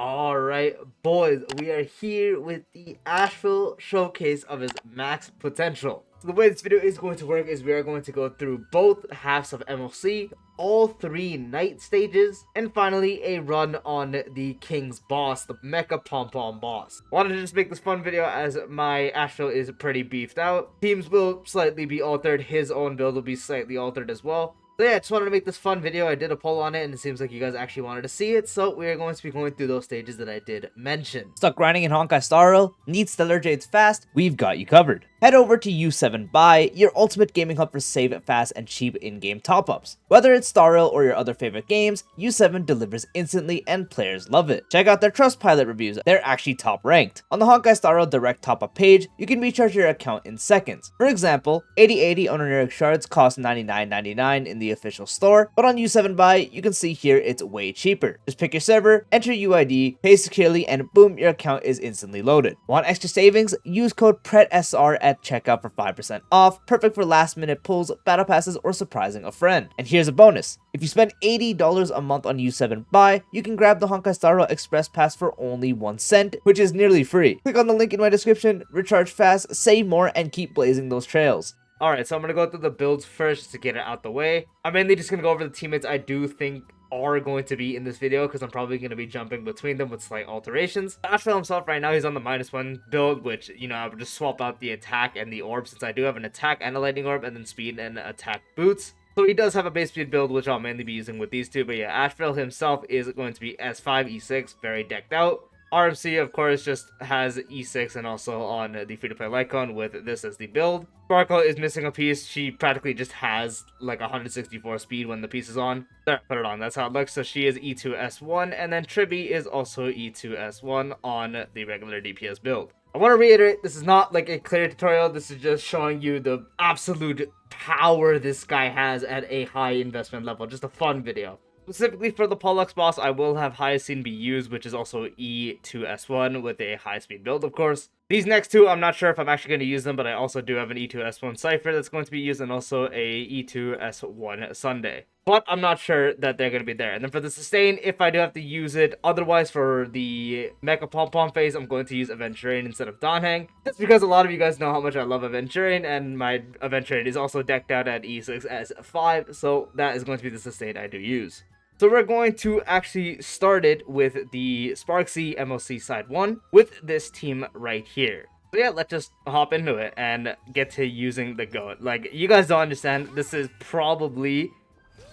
Alright, boys, we are here with the Ashveil showcase of his max potential. So the way this video is going to work is we are going to go through both halves of MLC, all 3 night stages, and finally a run on the King's boss, the Mecha Pom Pom boss. Wanted to just make this fun video as my Ashveil is pretty beefed out. Teams will slightly be altered, his own build will be slightly altered as well. So yeah, I just wanted to make this fun video. I did a poll on it and it seems like you guys actually wanted to see it, so we are going to be going through those stages that I did mention. Stuck grinding in Honkai Star Rail? Need Stellar Jades fast? We've got you covered. Head over to U7 Buy, your ultimate gaming hub for save fast and cheap in-game top-ups. Whether it's Star Rail or your other favorite games, U7 delivers instantly and players love it. Check out their Trustpilot reviews, they're actually top ranked. On the Honkai Star Rail direct top-up page, you can recharge your account in seconds. For example, 8080 Ononeric shards cost $99.99 in the official store, but on U7 Buy, you can see here it's way cheaper. Just pick your server, enter UID, pay securely, and boom, your account is instantly loaded. Want extra savings? Use code PRETSR at checkout for 5% off, perfect for last minute pulls, battle passes, or surprising a friend. And here's a bonus. If you spend $80 a month on U7 Buy, you can grab the Honkai Star Rail Express Pass for only 1 cent, which is nearly free. Click on the link in my description, recharge fast, save more, and keep blazing those trails. Alright, so I'm going to go through the builds first to get it out the way. I'm mainly just going to go over the teammates I do think are going to be in this video because I'm probably going to be jumping between them with slight alterations. Ashveil himself right now, he's on the -1 build, which, you know, I would just swap out the attack and the orb since I do have an attack and a lightning orb and then speed and attack boots. So he does have a base speed build, which I'll mainly be using with these two. But yeah, Ashveil himself is going to be S5, E6, very decked out. RMC, of course, just has E6 and also on the free-to-play Lycon with this as the build. Sparkle is missing a piece. She practically just has like 164 speed when the piece is on. There, put it on. That's how it looks. So she is E2S1, and then Triby is also E2S1 on the regular DPS build. I want to reiterate, this is not like a clear tutorial. This is just showing you the absolute power this guy has at a high investment level. Just a fun video. Specifically for the Pollux boss, I will have Hyacinth be used, which is also E2S1 with a high speed build, of course. These next two, I'm not sure if I'm actually going to use them, but I also do have an E2S1 Cypher that's going to be used, and also a E2S1 Sunday. But I'm not sure that they're going to be there. And then for the sustain, if I do have to use it, otherwise for the Mecha Pom Pom phase, I'm going to use Aventurian instead of Donhang. That's because a lot of you guys know how much I love Aventurian, and my Aventurian is also decked out at E6S5, so that is going to be the sustain I do use. So we're going to actually start it with the Sparksy MLC side 1 with this team right here. So yeah, let's just hop into it and get to using the GOAT. Like, you guys don't understand, this is probably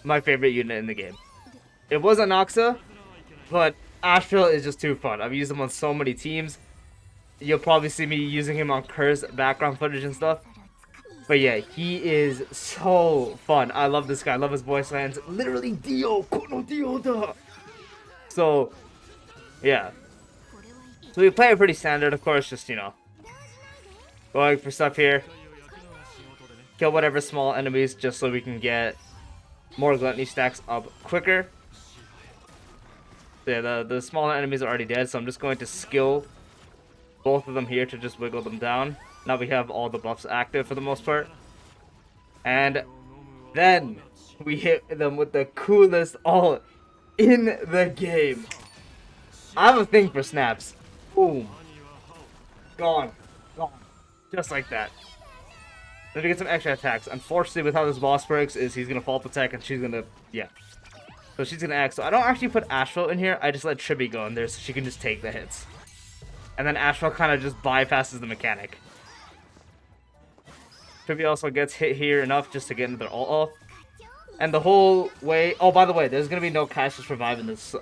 my favorite unit in the game. It was Anoxa, but Ashveil is just too fun. I've used him on so many teams. You'll probably see me using him on cursed background footage and stuff. But yeah, he is so fun. I love this guy. I love his voice lines. Literally, Dio, Kono Dio da. So, yeah. So we play it pretty standard, of course, just, you know, going for stuff here. Kill whatever small enemies just so we can get more gluttony stacks up quicker. So yeah, the smaller enemies are already dead, so I'm just going to skill both of them here to just wiggle them down. Now we have all the buffs active for the most part. And then we hit them with the coolest ult in the game. I have a thing for snaps. Boom. Gone. Gone. Just like that. Then we get some extra attacks. Unfortunately, with how this boss works is he's going to fall attack and she's going to... Yeah. So she's going to act. So I don't actually put Ashveil in here. I just let Triby go in there so she can just take the hits. And then Ashveil kind of just bypasses the mechanic. Triby also gets hit here enough just to get into their ult off. And the whole way... Oh, by the way, there's going to be no Castorice Revive in this.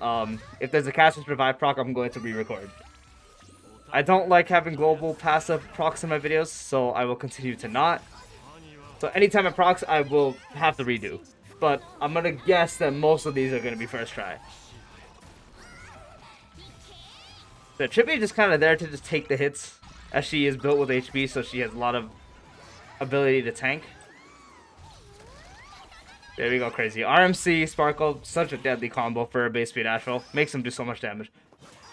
If there's a Castorice Revive proc, I'm going to re-record. I don't like having global passive procs in my videos, so I will continue to not. So anytime it procs, I will have to redo. But I'm going to guess that most of these are going to be first try. So Triby is just kind of there to just take the hits, as she is built with HP, so she has a lot of ability to tank. There we go, crazy. RMC, Sparkle, such a deadly combo for a base speed Ashveil. Makes him do so much damage.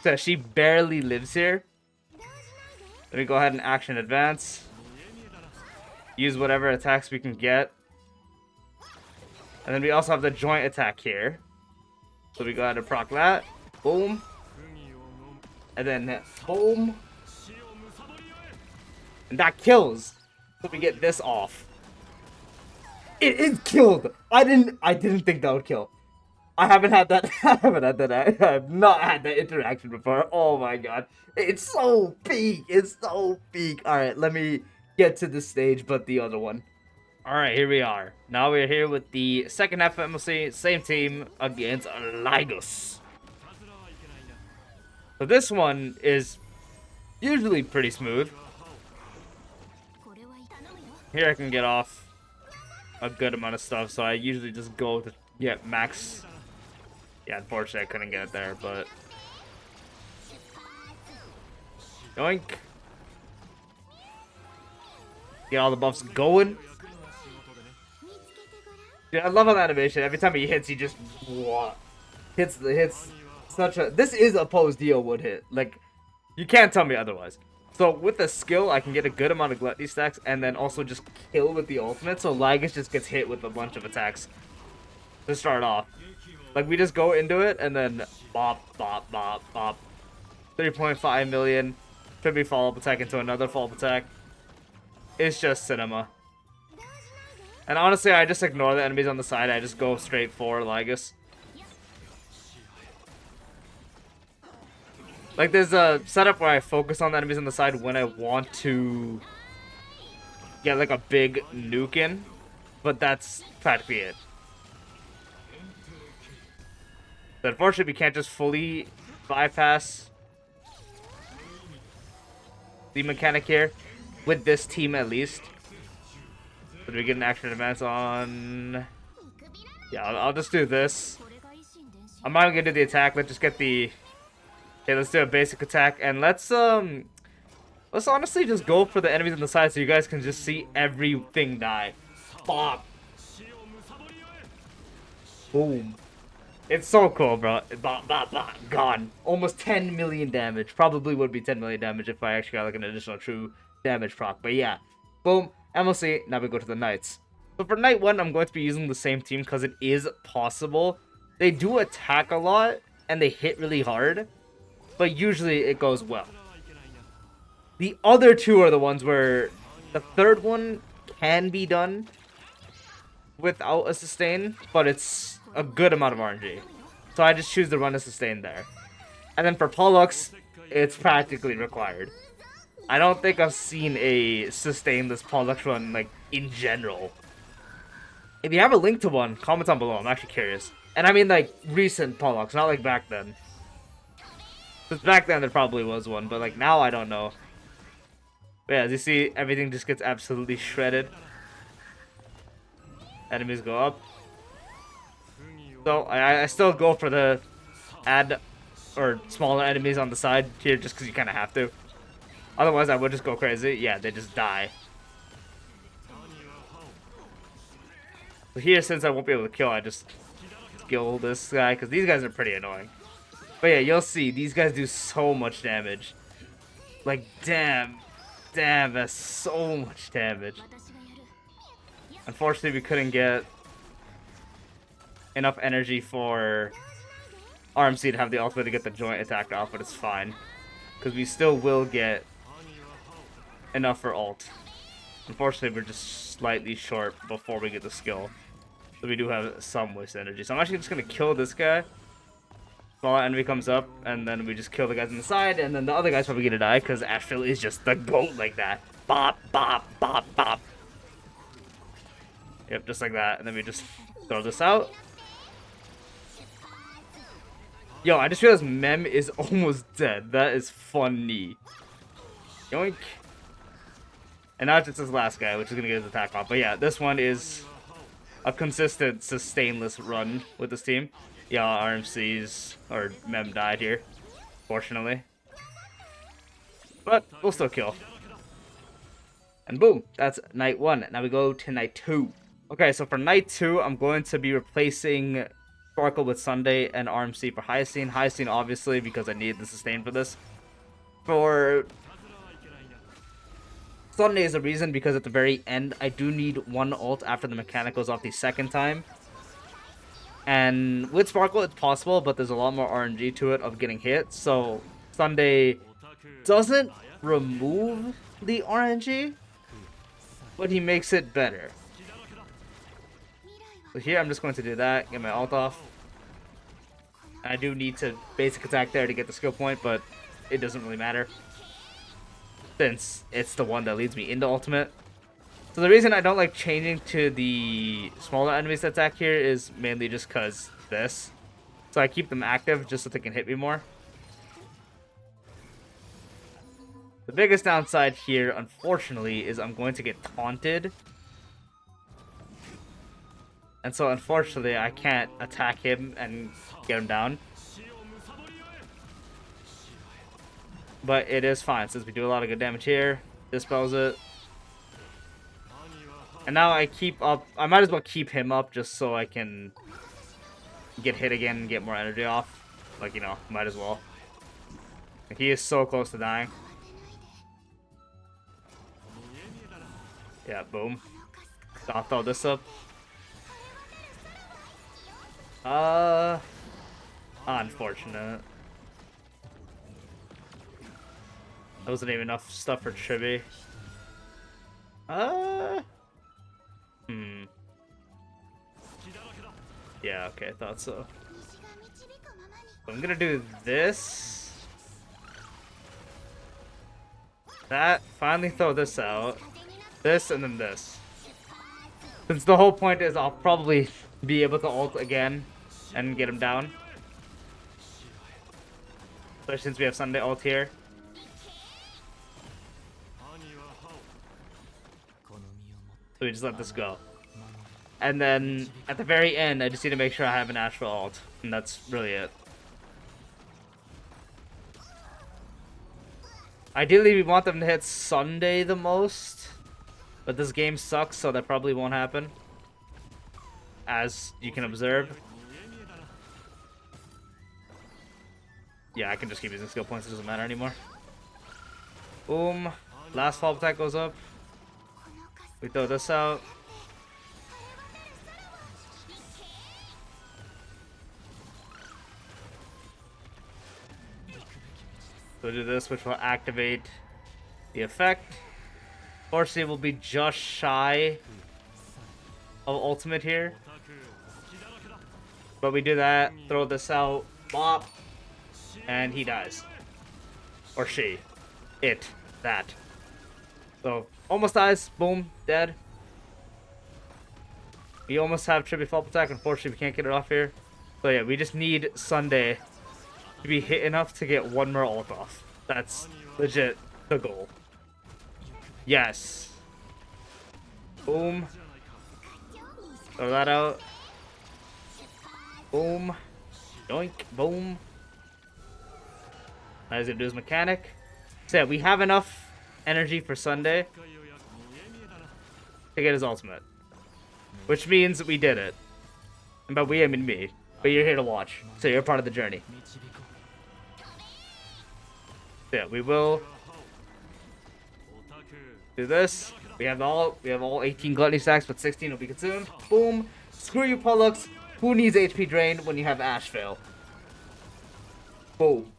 So she barely lives here. Let me go ahead and action advance. Use whatever attacks we can get. And then we also have the joint attack here. So we go ahead and proc that. Boom. And then boom. And that kills. So we get this off. It killed. I didn't think that would kill. I haven't had that. I have not had that interaction before. Oh my god. It's so peak. It's so peak. Alright, let me get to this stage, but the other one. Alright, here we are. Now we're here with the second half of MLC. Same team against Ligos. So this one is usually pretty smooth. Here I can get off a good amount of stuff, so I usually just go to get max. Yeah, unfortunately I couldn't get it there, but yoink. Get all the buffs going. Yeah, I love an animation. Every time he hits, he just hits such a. This is a pose Dio would hit. Like, you can't tell me otherwise. So with the skill, I can get a good amount of gluttony stacks, and then also just kill with the ultimate. So Lygus just gets hit with a bunch of attacks to start off. Like, we just go into it, and then bop, bop, bop, bop. 3.5 million. Could be follow-up attack into another follow-up attack. It's just cinema. And honestly, I just ignore the enemies on the side. I just go straight for Lygus. Like, there's a setup where I focus on the enemies on the side when I want to get, like, a big nuke in. But that's practically it. So unfortunately, we can't just fully bypass the mechanic here. With this team, at least. Did we get an action advance on? Yeah, I'll just do this. I'm not gonna do the attack. Let's just get the. Okay, let's do a basic attack, and let's honestly just go for the enemies on the side so you guys can just see everything die. Bop. Boom. It's so cool, bro. Bop, bop, bop. Gone. Almost 10 million damage. Probably would be 10 million damage if I actually got like an additional true damage proc. But yeah. Boom. MLC. Now we go to the Knights. So for Night 1, I'm going to be using the same team because it is possible. They do attack a lot and they hit really hard. But usually it goes well. The other two are the ones where the third one can be done without a sustain, but it's a good amount of RNG. So I just choose to run a sustain there. And then for Pollux, it's practically required. I don't think I've seen a sustainless Pollux run, like, in general. If you have a link to one, comment down below. I'm actually curious. And I mean, like, recent Pollux, not like back then. Because back then there probably was one, but like now I don't know. But yeah, as you see, everything just gets absolutely shredded. Enemies go up. So I still go for the add or smaller enemies on the side here just because you kind of have to. Otherwise I would just go crazy. Yeah, they just die. So here, since I won't be able to kill, I just kill this guy because these guys are pretty annoying. But yeah, you'll see, these guys do so much damage. Like, damn, that's so much damage. Unfortunately, we couldn't get enough energy for RMC to have the ultimate to get the joint attack off, but it's fine. Because we still will get enough for ult. Unfortunately, we're just slightly short before we get the skill. So we do have some waste energy. So I'm actually just going to kill this guy. Small enemy comes up, and then we just kill the guys on the side, and then the other guy's probably gonna die, because Ashveil is just the GOAT like that. Bop, bop, bop, bop. Yep, just like that, and then we just throw this out. Yo, I just realized Mem is almost dead. That is funny. Yoink. And now it's just this last guy, which is gonna get his attack off. But yeah, this one is a consistent, sustainless run with this team. Yeah, RMC's, or Mem died here, fortunately. But we'll still kill. And boom, that's Night 1. Now we go to Night 2. Okay, so for Night 2, I'm going to be replacing Sparkle with Sunday and RMC for Hyacine. Hyacine, obviously, because I need the sustain for this. For Sunday is a reason, because at the very end, I do need one ult after the mechanic goes off the second time. And with Sparkle, it's possible, but there's a lot more RNG to it of getting hit. So Sunday doesn't remove the RNG, but he makes it better. So here I'm just going to do that, get my ult off. I do need to basic attack there to get the skill point, but it doesn't really matter, since it's the one that leads me into ultimate. So the reason I don't like changing to the smaller enemies that attack here is mainly just because this. So I keep them active just so they can hit me more. The biggest downside here, unfortunately, is I'm going to get taunted. And so unfortunately I can't attack him and get him down. But it is fine since we do a lot of good damage here. Dispels it. And now I keep up. I might as well keep him up just so I can get hit again and get more energy off. Like, you know, might as well. He is so close to dying. Yeah, boom. I'll throw this up. Unfortunate. That wasn't even enough stuff for Chibi. Yeah, okay, I thought so. I'm gonna do this. That, finally throw this out. This, and then this. Since the whole point is I'll probably be able to ult again and get him down. Especially since we have Sunday ult here. So we just let this go. And then at the very end, I just need to make sure I have an Ashveil ult. And that's really it. Ideally, we want them to hit Sunday the most. But this game sucks, so that probably won't happen. As you can observe. Yeah, I can just keep using skill points. It doesn't matter anymore. Boom. Last follow-up attack goes up. We throw this out. So we'll do this, which will activate the effect. Fortunately, we'll be just shy of ultimate here. But we do that, throw this out, bop, and he dies. Or she. It. That. So, almost dies, boom, dead. We almost have Trippy follow-up attack, unfortunately we can't get it off here. So yeah, we just need Sunday to be hit enough to get one more ult off. That's legit the goal. Yes. Boom. Throw that out. Boom. Yoink. Boom. Now he's gonna do his mechanic. So yeah, we have enough energy for Sunday to get his ultimate. Which means we did it. And by we, I mean me. But you're here to watch. So you're part of the journey. So yeah, we will do this. We have all 18 gluttony stacks, but 16 will be consumed. Boom. Screw you, Pollux. Who needs HP drain when you have Ashveil? Boom.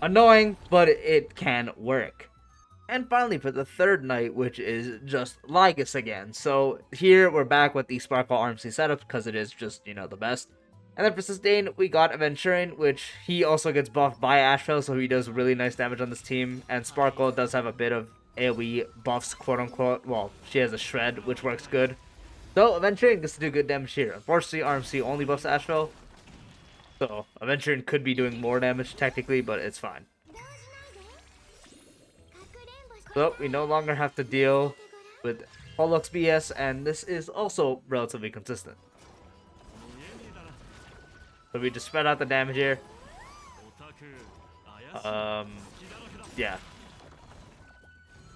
Annoying, but it can work. And finally, for the third night, which is just Lygus again. So here we're back with the Sparkle RMC setup because it is just, you know, the best. And then for Sustain, we got Aventurin, which he also gets buffed by Ashveil, so he does really nice damage on this team. And Sparkle does have a bit of AoE buffs, quote-unquote. Well, she has a Shred, which works good. So Aventurin gets to do good damage here. Unfortunately, RMC only buffs Ashveil. So Aventurin could be doing more damage technically, but it's fine. So we no longer have to deal with Pollux BS, and this is also relatively consistent. So we just spread out the damage here. Yeah.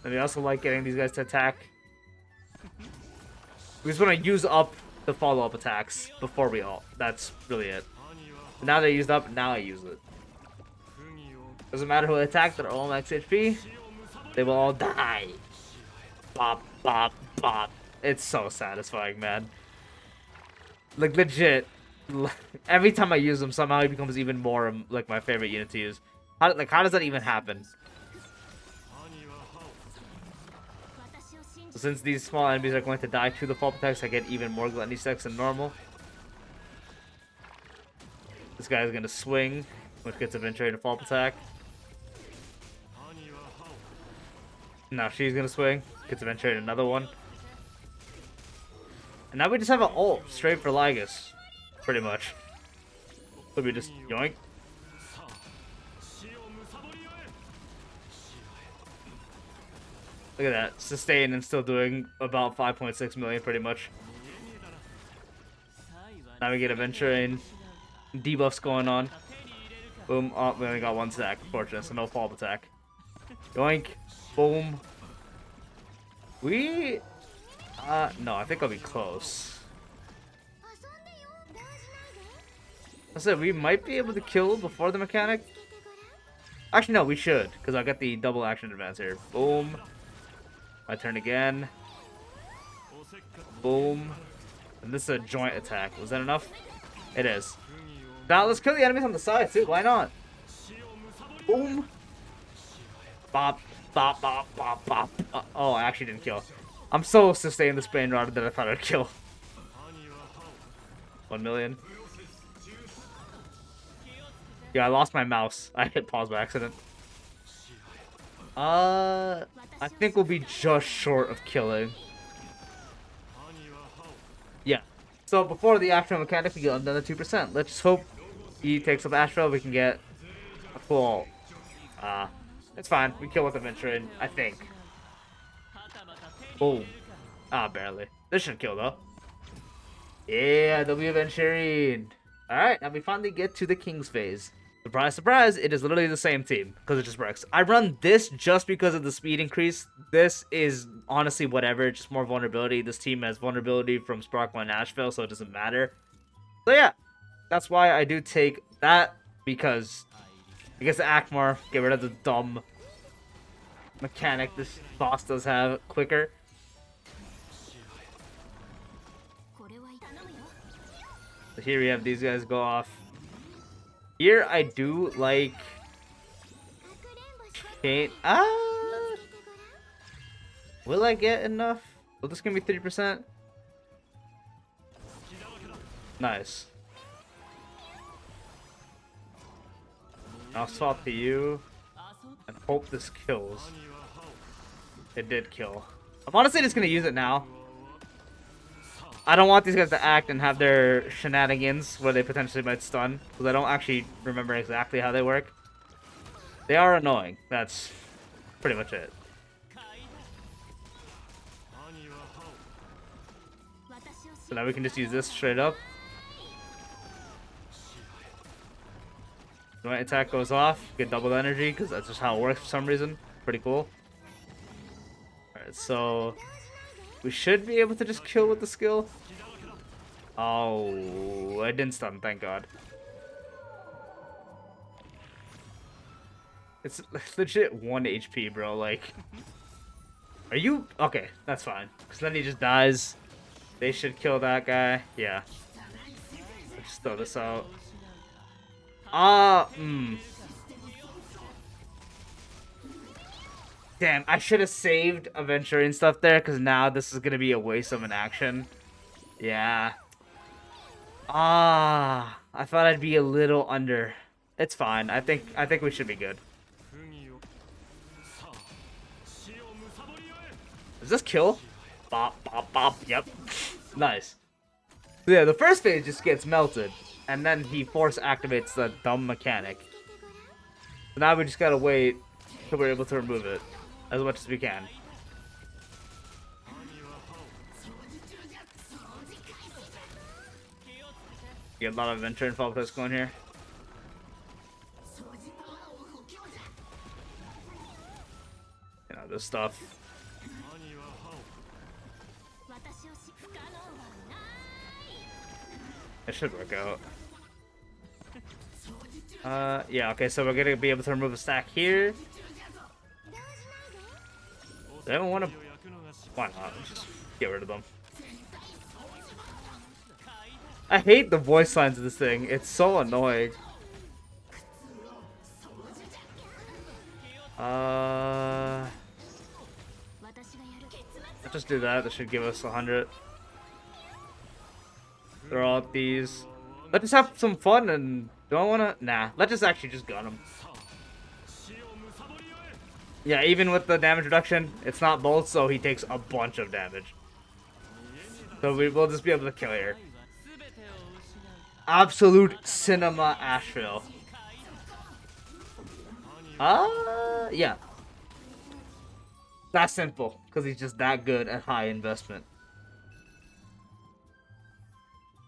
And we also like getting these guys to attack. We just want to use up the follow-up attacks before we ult. That's really it. Now they're used up, now I use it. Doesn't matter who attacked, they're all max HP. They will all die. Bop, bop, bop. It's so satisfying, man. Like, legit. Every time I use him, somehow he becomes even more like my favorite unit to use. How does that even happen? So since these small enemies are going to die to the fall attacks, I get even more gluttony stacks than normal. This guy is gonna swing, which gets eventually a fall attack. Now she's gonna swing, gets eventually another one. And now we just have an ult straight for Lygus, pretty much. So we just yoink. Look at that, sustain and still doing about 5.6 million pretty much. Now we get Aventurine, debuffs going on. Boom, oh, we only got one stack, unfortunately, so no fall attack. Yoink, boom. No, I think I'll be close. I said we might be able to kill before the mechanic. Actually, no, we should, because I got the double action advance here. Boom. My turn again. Boom. And this is a joint attack. Was that enough? It is. Now let's kill the enemies on the side too. Why not? Boom. Bop. Bop. Bop. Bop. Bop. Oh, I actually didn't kill. I'm so sustained this brain rod that I thought I'd kill. 1 million. Yeah, I lost my mouse. I hit pause by accident. I think we'll be just short of killing. Yeah. So before the actual mechanic, we get another 2%. Let's just hope he takes up Ashveil. We can get a full. It's fine. We kill with Aventurine, I think. Boom. Ah, barely. This should kill though. Yeah, W Aventurine. Alright, now we finally get to the King's phase. Surprise, surprise, it is literally the same team, because it just works. I run this just because of the speed increase. This is honestly whatever, just more vulnerability. This team has vulnerability from Sparkle and Ashveil, so it doesn't matter. So yeah, that's why I do take that, because I guess the Akmar, get rid of the dumb mechanic this boss does have quicker. So here we have these guys go off. Here I do like Kate. Will I get enough? Will this give me 30%? Nice. I'll swap to you and hope this kills. It did kill. I'm honestly just gonna use it now. I don't want these guys to act and have their shenanigans where they potentially might stun, because I don't actually remember exactly how they work. They are annoying. That's pretty much it. So now we can just use this straight up. Joint attack goes off, get double energy, because that's just how it works for some reason. Pretty cool. Alright, so we should be able to just kill with the skill. Oh, I didn't stun, thank God. It's legit 1 HP, bro. Like, are you okay? That's fine. Because then he just dies. They should kill that guy. Yeah. Let's just throw this out. Damn, I should have saved Aventurine and stuff there, because now this is gonna be a waste of an action. Yeah. I thought I'd be a little under. It's fine. I think we should be good. Does this kill? Bop, bop, bop. Yep. Nice. So yeah, the first phase just gets melted, and then he force activates the dumb mechanic. So now we just gotta wait till we're able to remove it as much as we can. Get a lot of adventure and fall that's going here. You know, this stuff. It should work out. Yeah, okay, so we're gonna be able to remove a stack here. Do I even want to? Why not? Just get rid of them. I hate the voice lines of this thing. It's so annoying. Let's just do that. That should give us 100. Throw out these. Let's just have some fun and... Do I wanna... Nah. Let's just actually just gun him. Yeah, even with the damage reduction, it's not bolt, so he takes a bunch of damage. So we'll just be able to kill here. Absolute cinema Ashveil. Yeah. That's simple, because he's just that good at high investment.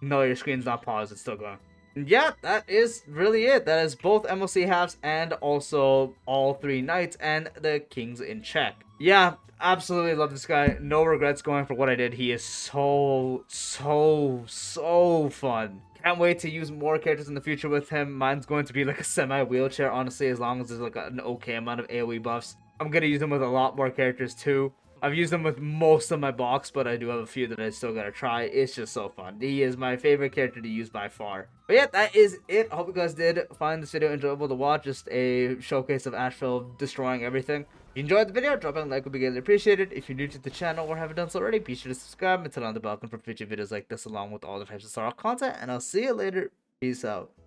No, your screen's not paused, it's still going. Yeah, that is really it. That is both MLC halves and also all 3 knights and the kings in check. Yeah, absolutely love this guy. No regrets going for what I did. He is so fun. Can't wait to use more characters in the future with him. Mine's going to be like a semi-wheelchair, honestly, as long as there's like an okay amount of AoE buffs. I'm going to use him with a lot more characters too. I've used him with most of my box, but I do have a few that I still gotta try. It's just so fun. He is my favorite character to use by far. But yeah, that is it. I hope you guys did find this video enjoyable to watch. Just a showcase of Ashveil destroying everything. If you enjoyed the video, drop a like would be greatly appreciated. If you're new to the channel or haven't done so already, be sure to subscribe and turn on the bell icon for future videos like this along with all the types of Star content. And I'll see you later. Peace out.